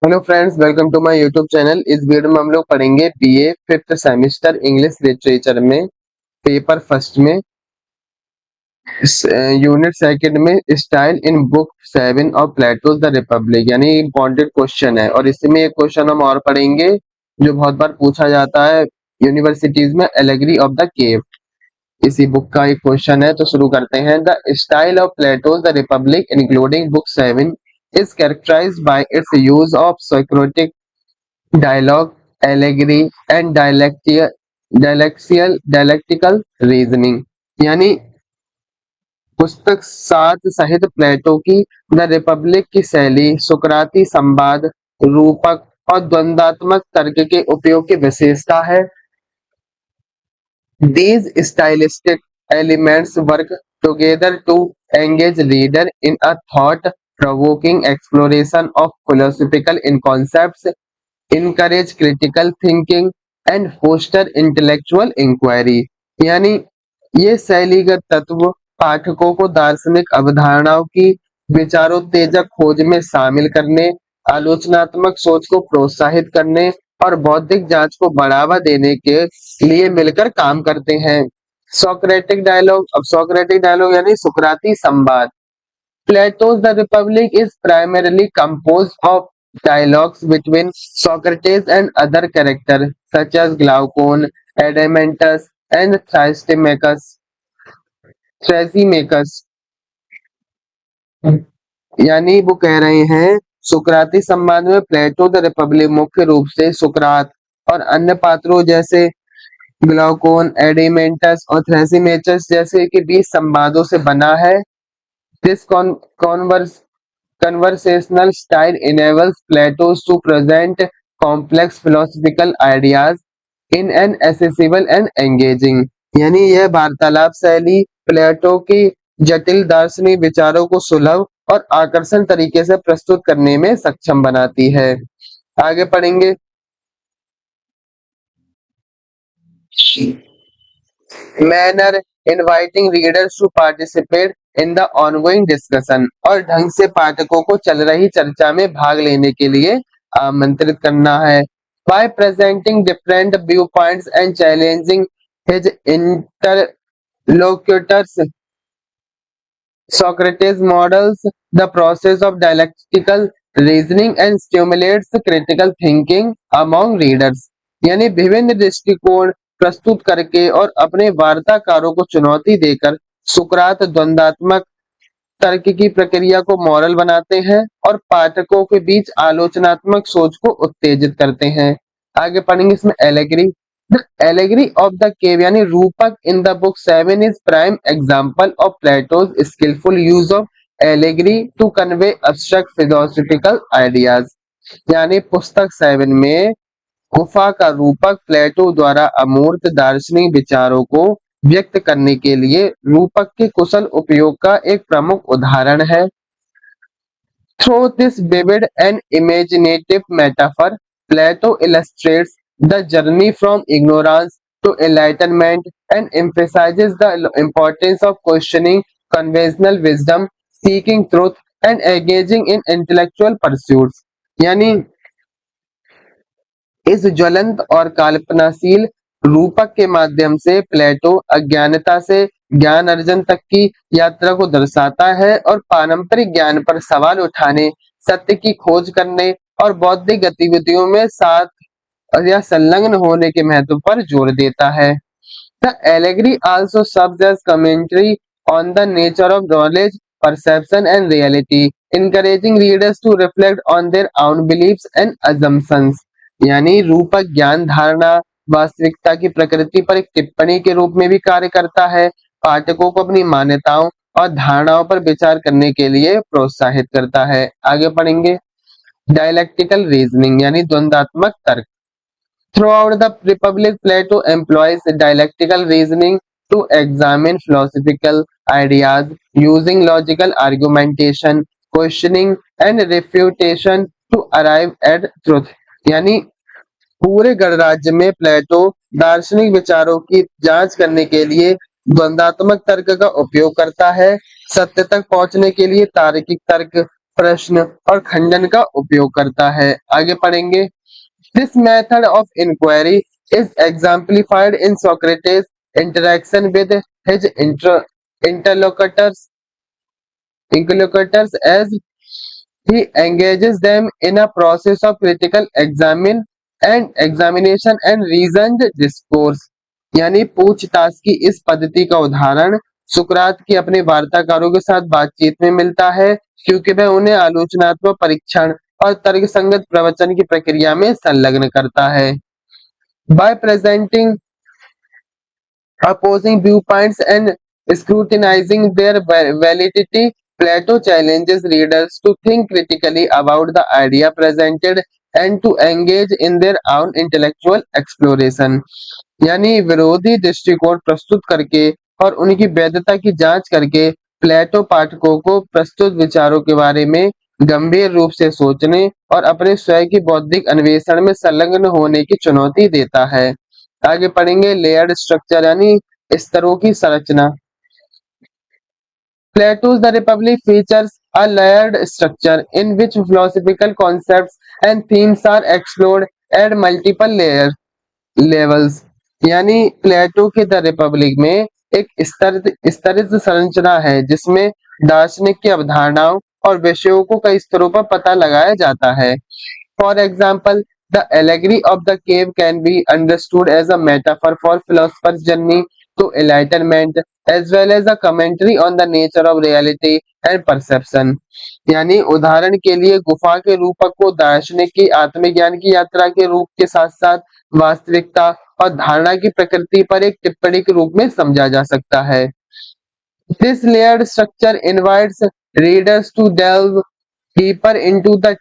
Hello friends, welcome to my YouTube channel. इस video में हम लोग पढ़ेंगे BA fifth semester English literature में पेपर फर्स्ट में यूनिट सेकंड में style in book 7 of Plato's the Republic, यानी इम्पोर्टेंट क्वेश्चन है। और इसमें एक क्वेश्चन हम और पढ़ेंगे जो बहुत बार पूछा जाता है यूनिवर्सिटीज में, एलेगरी ऑफ द केव। इसी बुक का एक क्वेश्चन है, तो शुरू करते हैं। The style of Plato's the Republic including book 7 is characterized by its use of Socratic dialogue, allegory and dialectical reasoning। यानी पुस्तक 7 सहित प्लेटो की द रिपब्लिक की शैली सुकराती संवाद, रूपक और द्वंद्वात्मक तर्क के उपयोग की विशेषता है। These stylistic elements work together to engage reader in a thought-provoking exploration of philosophical concepts, encourage critical thinking and foster intellectual inquiry। यानी ये शैलीगत तत्व पाठकों को दार्शनिक अवधारणाओं की विचारोत्तेजक खोज में शामिल करने, आलोचनात्मक सोच को प्रोत्साहित करने और बौद्धिक जांच को बढ़ावा देने के लिए मिलकर काम करते हैं। Socratic dialogue. अब सोक्रेटिक डायलॉग यानी सुकराती संवाद। Plato's The Republic is primarily composed of dialogues between Socrates and other characters such as Glaucon, Adeimantus, and Thrasymachus। यानी वो कह रहे हैं सुकराती संवाद में प्लेटो द रिपब्लिक मुख्य रूप से सुकरात और अन्य पात्रों जैसे ग्लाउकोन, एडिमेंटस और थ्रेसिमेचस जैसे के बीच संवादों से बना है। This conversational style enables Plato to present complex philosophical ideas in an accessible and engaging। यानी यह वार्तालाप शैली प्लेटो की जटिल दार्शनिक विचारों को सुलभ और आकर्षण तरीके से प्रस्तुत करने में सक्षम बनाती है। आगे पढ़ेंगे। Manner inviting readers to participate in the ongoing discussion. और ढंग से पाठकों को चल रही चर्चा में भाग लेने के लिए आमंत्रित करना है। By presenting different view points and challenging his interlocutors, Socrates models the process of dialectical reasoning and stimulates critical thinking among readers। यानी विभिन्न दृष्टिकोण प्रस्तुत करके और अपने वार्ताकारों को चुनौती देकर सुकरात द्वंद्वात्मक तर्क की प्रक्रिया को मॉरल बनाते हैं और पाठकों के बीच आलोचनात्मक सोच को उत्तेजित करते हैं। आगे पढ़ेंगे इसमें allegory. The allegory of the cave यानी रूपक in the book 7 is prime example of Plato's skillful use of allegory to convey abstract philosophical ideas. यानी पुस्तक 7 में गुफा का रूपक प्लेटो द्वारा अमूर्त दार्शनिक विचारों को व्यक्त करने के लिए रूपक के कुशल उपयोग का एक प्रमुख उदाहरण है। Through this vivid and imaginative metaphor, Plato illustrates the journey from ignorance to enlightenment and emphasizes the importance of questioning conventional wisdom, seeking truth, and engaging in intellectual pursuits। यानी इस ज्वलंत और कल्पनाशील रूपक के माध्यम से प्लेटो अज्ञानता से ज्ञान अर्जन तक की यात्रा को दर्शाता है और पारंपरिक ज्ञान पर सवाल उठाने, सत्य की खोज करने और बौद्धिक गतिविधियों में साथ या संलग्न होने के महत्व पर जोर देता है। The allegory also serves as commentary on the nature of knowledge, perception, and reality, encouraging readers to reflect on their own beliefs and assumptions। यानी रूपक ज्ञान धारणा वास्तविकता की प्रकृति पर एक टिप्पणी के रूप में भी कार्य करता है, पाठकों को अपनी मान्यताओं और धारणाओं पर विचार करने के लिए प्रोत्साहित करता है। आगे पढ़ेंगे। डायलेक्टिकल रीजनिंग यानी द्वंद्वात्मक तर्क। Throughout the Republic, Plato employs dialectical reasoning to examine philosophical ideas using logical argumentation, questioning, and refutation to arrive at truth। यानी पूरे गणराज्य में प्लेटो दार्शनिक विचारों की जांच करने के लिए द्वंद्वात्मक तर्क का उपयोग करता है। सत्य तक पहुंचने के लिए तार्किक तर्क, प्रश्न और खंडन का उपयोग करता है। आगे पढ़ेंगे। This method of inquiry is exemplified in Socrates interaction with his interlocutors as he engages them in a process of critical examination and reasoned discourse। यानी पूछताछ की इस पद्धति का उदाहरण सुकरात की अपने वार्ताकारों के साथ बातचीत में मिलता है, क्योंकि वह उन्हें आलोचनात्मक परीक्षण और तर्कसंगत प्रवचन की प्रक्रिया में संलग्न करता है। By presenting opposing viewpoints and scrutinizing their validity, Plato challenges readers to think critically about the idea presented and to engage in their own intellectual exploration। यानी विरोधी दृष्टिकोण प्रस्तुत करके और उनकी वैधता की जांच करके प्लेटो पाठकों को प्रस्तुत विचारों के बारे में गंभीर रूप से सोचने और अपने स्वयं की बौद्धिक अन्वेषण में संलग्न होने की चुनौती देता है। आगे पढ़ेंगे। लेयर्ड स्ट्रक्चर यानी स्तरों की संरचना। Plato's The Republic features a layered structure in which philosophical concepts and themes are explored at multiple levels। यानी प्लेटो के द रिपब्लिक में एक स्तरित संरचना है जिसमें दार्शनिक की अवधारणाओं और विषयों को कई स्तरों पर पता लगाया जाता है। For example, the allegory of the cave can be understood as a metaphor for philosopher's journey to enlightenment as well as a commentary on the nature of reality and perception। यानी उदाहरण के लिए गुफा के रूपक को दार्शनिक की आत्मज्ञान की यात्रा के रूप के साथ साथ वास्तविकता और धारणा की प्रकृति पर एक टिप्पणी के रूप में समझा जा सकता है। This layered structure invites readers to delve deeper into the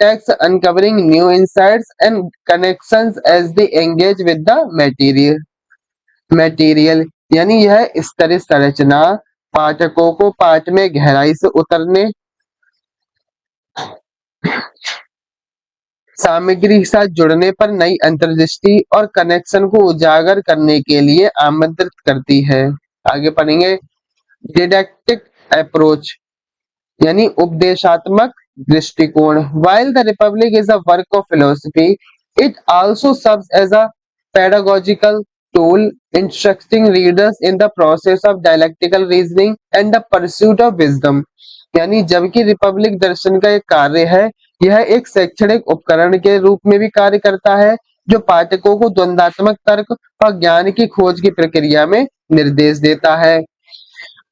text, uncovering new insights and connections as they engage with the material। यानी यह स्तरित संरचना पाठकों को पाठ में गहराई से उतरने, सामग्री के साथ जुड़ने पर नई अंतर्दृष्टि और कनेक्शन को उजागर करने के लिए आमंत्रित करती है। आगे पढ़ेंगे। डिडक्टिक अप्रोच यानी उपदेशात्मक दृष्टिकोण। While the Republic is a work of philosophy, it also serves as a pedagogical tool, instructing readers in the process of dialectical reasoning and the pursuit of wisdom। यानी जबकि रिपब्लिक दर्शन का एक कार्य है, यह एक शैक्षणिक उपकरण के रूप में भी कार्य करता है जो पाठकों को द्वंद्वात्मक तर्क और ज्ञान की खोज की प्रक्रिया में निर्देश देता है।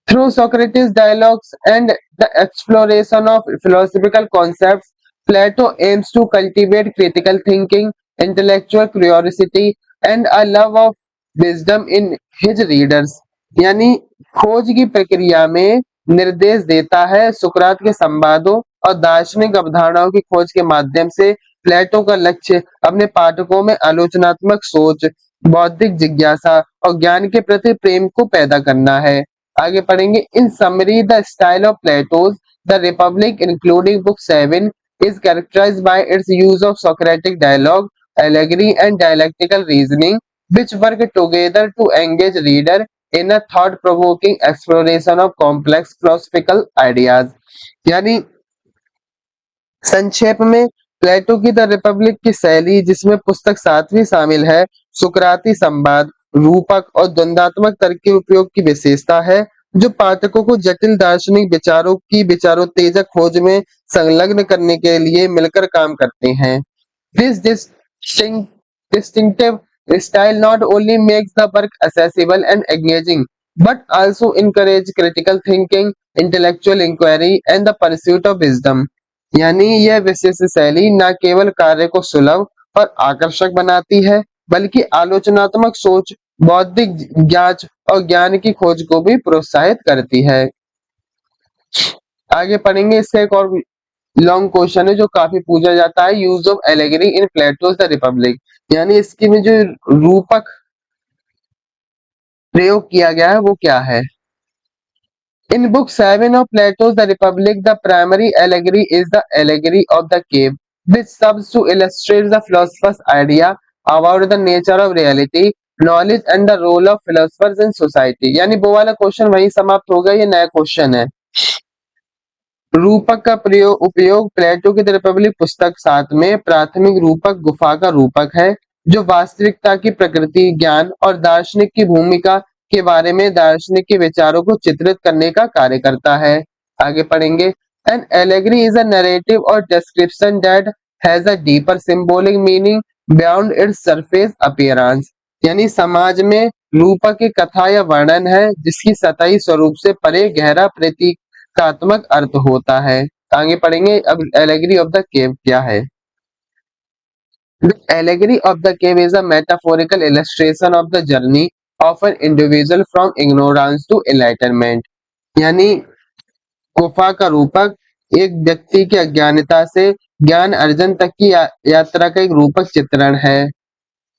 Through Socrates' dialogues and the exploration of philosophical concepts, Plato aims to cultivate critical thinking, intellectual curiosity, and a love of wisdom in his readers। यानी खोज की प्रक्रिया में निर्देश देता है। सुकरात के संवादों और दार्शनिक अवधारणाओं की खोज के माध्यम से प्लेटो का लक्ष्य अपने पाठकों में आलोचनात्मक सोच, बौद्धिक जिज्ञासा और ज्ञान के प्रति प्रेम को पैदा करना है। आगे पढ़ेंगे। इन summary the style of Plato's the Republic including book 7 is characterized by its use of Socratic dialogue, allegory and dialectical reasoning which work together to engage reader in a thought-provoking exploration of complex philosophical ideas। यानी संक्षेप में प्लेटो की the Republic की शैली, जिसमें पुस्तक 7वीं शामिल है, सुकराती संवाद, रूपक और द्वंद्वात्मक तर्क के उपयोग की विशेषता है जो पाठकों को जटिल दार्शनिक विचारों की विचारोत्तेजक खोज में संलग्न करने के लिए मिलकर काम करते हैं। This distinctive style not only makes the work accessible and engaging, but also encourage critical thinking, intellectual inquiry and the pursuit of wisdom। यानी यह विशेष शैली न केवल कार्य को सुलभ और आकर्षक बनाती है, बल्कि आलोचनात्मक सोच, बौद्धिक जांच और ज्ञान की खोज को भी प्रोत्साहित करती है। आगे पढ़ेंगे। इसका एक और लॉन्ग क्वेश्चन है जो काफी पूछा जाता है। Use of allegory in Plato's the Republic, यानी इसके में जो रूपक प्रयोग किया गया है वो क्या है। In book 7 of Plato's The Republic, the primary allegory is the allegory of the cave, which serves to illustrate the philosopher's idea about the nature of reality, knowledge and the role of philosophers in society। यानी वो वाला question वहीं समाप्त हो गया, ये नया question है। रूपक का उपयोग प्लेटो की द रिपब्लिक पुस्तक 7 में प्राथमिक रूपक गुफा का रूपक है, जो वास्तविकता की प्रकृति, ज्ञान और दार्शनिक की भूमिका के बारे में दार्शनिक के विचारों को चित्रित करने का कार्य करता है। आगे पढ़ेंगे। An allegory is a narrative or description that has a deeper symbolic meaning beyond its surface appearance. यानी समाज में रूपक एक कथा या वर्णन है जिसकी सतही स्वरूप से परे गहरा प्रतीकात्मक अर्थ होता है। आगे पढ़ेंगे। अब एलेगरी ऑफ द केव क्या है? The allegory of the cave is a metaphorical illustration of the journey of an individual from ignorance to enlightenment. यानी गुफा का रूपक एक व्यक्ति की अज्ञानता से ज्ञान अर्जन तक की यात्रा का एक रूपक चित्रण है।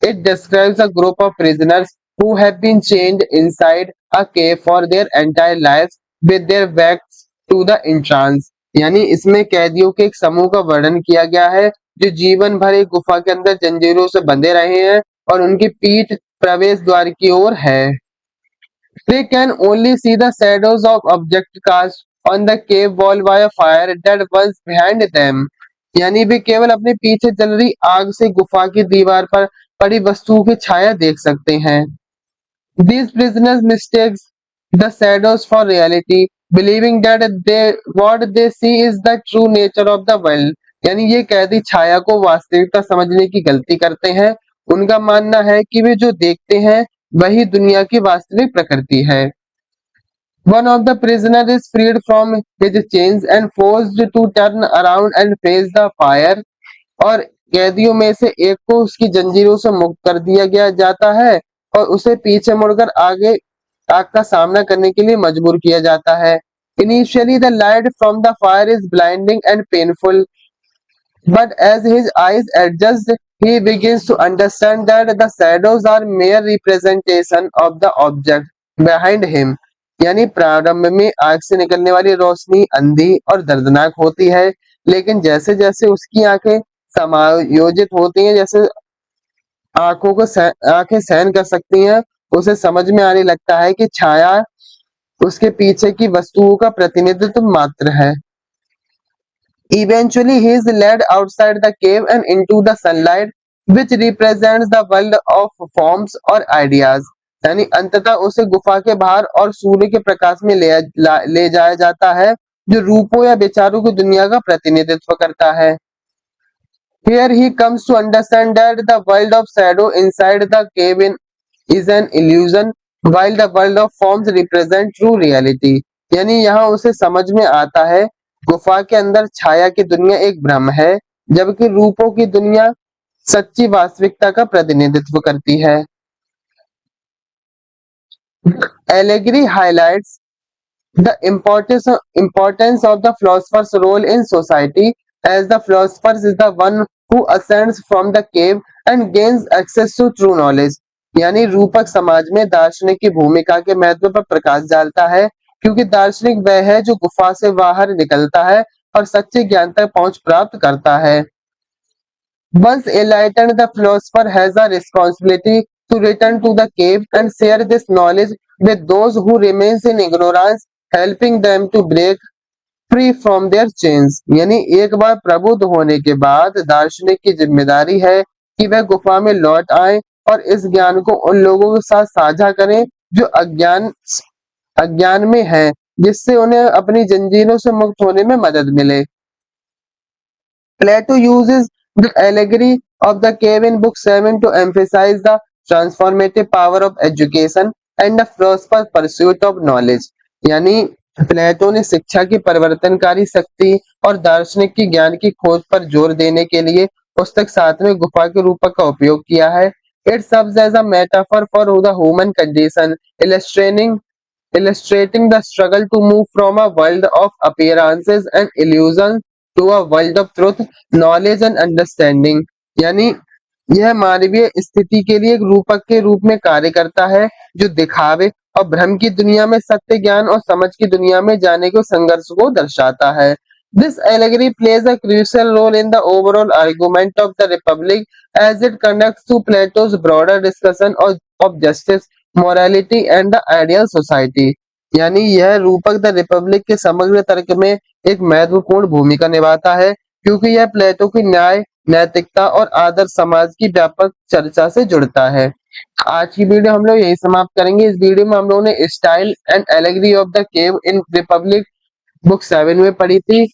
It describes a group of prisoners who have been chained inside a cave for their entire lives with their backs to the entrance. यानी इसमें कैदियों के एक समूह का वर्णन किया गया है जो जीवन भर एक गुफा के अंदर जंजीरों से बंधे रहे हैं और उनकी पीठ प्रवेश द्वार की ओर है। They can only see the shadows of object cast on the cave wall by a fire that was behind them. यानी वे केवल अपने पीछे जल रही आग से गुफा की दीवार पर पड़ी वस्तुओं की छाया देख सकते हैं। These prisoners mistakes the shadows for reality, believing that what they see is the true nature of the world. यानी ये कैदी छाया को वास्तविकता समझने की गलती करते हैं। उनका मानना है कि वे जो देखते हैं वही दुनिया की वास्तविक प्रकृति है। One of the prisoners is freed from his chains and forced to turn around and face the fire. और कैदियों में से एक को उसकी जंजीरों से मुक्त कर दिया गया जाता है और उसे पीछे मुड़कर आगे आग का सामना करने के लिए मजबूर किया जाता है। Initially, the light from the fire is blinding and painful, but as his eyes adjust, he begins to understand that the shadows are mere representation of the object behind him. यानी प्रारंभ में आग से निकलने वाली रोशनी अंधी और दर्दनाक होती है, लेकिन जैसे जैसे उसकी आंखें समायोजित होती हैं, जैसे आंखें सहन कर सकती हैं, उसे समझ में आने लगता है कि छाया उसके पीछे की वस्तुओं का प्रतिनिधित्व मात्र है। Eventually, he is led outside the cave and into the sunlight, which represents the world of forms or ideas. यानी अंततः उसे गुफा के बाहर और सूर्य के प्रकाश में ले जाया जाता है, जो रूपों या विचारों की दुनिया का प्रतिनिधित्व करता है। Here he comes to understand that the world of shadow inside the cave is an illusion, while the world of forms represent true reality. यानी यहाँ उसे समझ में आता है गुफा के अंदर छाया की दुनिया एक भ्रम है, जबकि रूपों की दुनिया सच्ची वास्तविकता का प्रतिनिधित्व करती है। Allegory highlights the importance of the philosopher's role in society, as the philosopher is the one who ascends from the cave and gains access to true knowledge. यानी रूपक समाज में दार्शनिक की भूमिका के महत्व पर प्रकाश डालता है, क्योंकि दार्शनिक वह है जो गुफा से बाहर निकलता है और सच्चे ज्ञान तक पहुंच प्राप्त करता है। Once enlightened, the philosopher has a responsibility to return to the cave and share this knowledge with those who remain in ignorance, helping them to break free from their chains. यानी एक बार प्रबुद्ध होने के बाद दार्शनिक की जिम्मेदारी है कि वह गुफा में लौट आए और इस ज्ञान को उन लोगों के साथ साझा करें जो अज्ञान में हैं, जिससे उन्हें अपनी जंजीरों से मुक्त होने में मदद मिले। Plato uses the allegory of the cave in Book 7 to emphasize the transformative power of education and the philosopher's pursuit of knowledge. यानी प्लेटो ने शिक्षा की परिवर्तनकारी शक्ति और दार्शनिक की ज्ञान की खोज पर जोर देने के लिए पुस्तक 7 में गुफा के रूपक का उपयोग किया है। It serves as a metaphor for the human condition, illustrating the struggle to move from a world of appearances and illusions to a world of truth, knowledge and understanding. यानी यह मानवीय स्थिति के लिए एक रूपक के रूप में कार्य करता है जो दिखावे और भ्रम की दुनिया में सत्य ज्ञान और समझ की दुनिया में जाने के संघर्ष को दर्शाता है। This allegory plays a crucial role in the overall argument of the Republic as it connects to Plato's broader discussion of justice, morality and the ideal society. यानी यह रूपक द रिपब्लिक के समग्र तर्क में एक महत्वपूर्ण भूमिका निभाता है, क्योंकि यह प्लेटो की न्याय, नैतिकता और आदर्श समाज की व्यापक चर्चा से जुड़ता है। आज की वीडियो हम लोग यही समाप्त करेंगे। इस वीडियो में हम लोगों ने style and allegory of the cave in Republic book 7 में पढ़ी थी।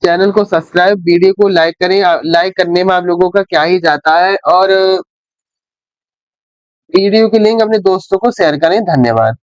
चैनल को सब्सक्राइब, वीडियो को लाइक करें। लाइक करने में आप लोगों का क्या ही जाता है, और वीडियो की लिंक अपने दोस्तों को शेयर करें। धन्यवाद।